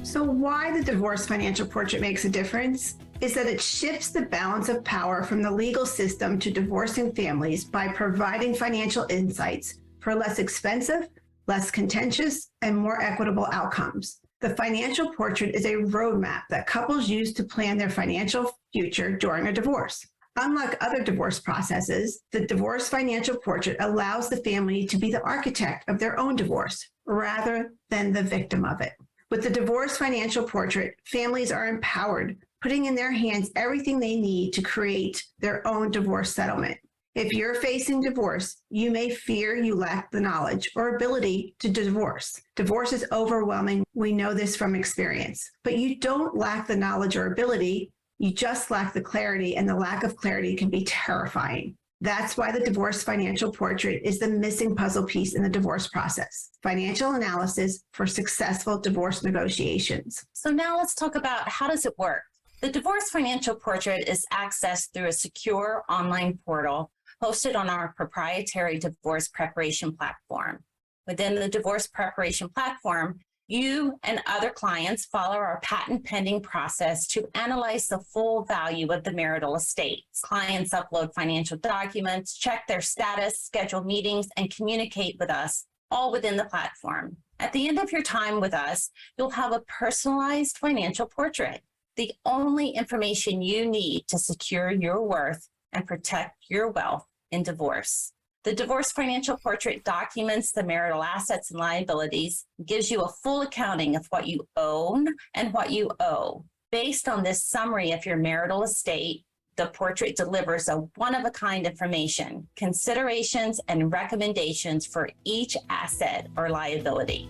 So why the divorce financial portrait makes a difference is that it shifts the balance of power from the legal system to divorcing families by providing financial insights for less expensive, less contentious, and more equitable outcomes. The financial portrait is a roadmap that couples use to plan their financial future during a divorce. Unlike other divorce processes, the divorce financial portrait allows the family to be the architect of their own divorce rather than the victim of it. With the divorce financial portrait, families are empowered, putting in their hands everything they need to create their own divorce settlement. If you're facing divorce, you may fear you lack the knowledge or ability to divorce. Divorce is overwhelming. We know this from experience, but you don't lack the knowledge or ability. You just lack the clarity, and the lack of clarity can be terrifying. That's why the divorce financial portrait is the missing puzzle piece in the divorce process. Financial analysis for successful divorce negotiations. So now let's talk about how does it work? The divorce financial portrait is accessed through a secure online portal hosted on our proprietary divorce preparation platform. Within the divorce preparation platform, you and other clients follow our patent pending process to analyze the full value of the marital estate. Clients upload financial documents, check their status, schedule meetings, and communicate with us, all within the platform. At the end of your time with us, you'll have a personalized financial portrait, the only information you need to secure your worth and protect your wealth in divorce. The divorce financial portrait documents the marital assets and liabilities, gives you a full accounting of what you own and what you owe. Based on this summary of your marital estate, the portrait delivers a one-of-a-kind information, considerations, and recommendations for each asset or liability.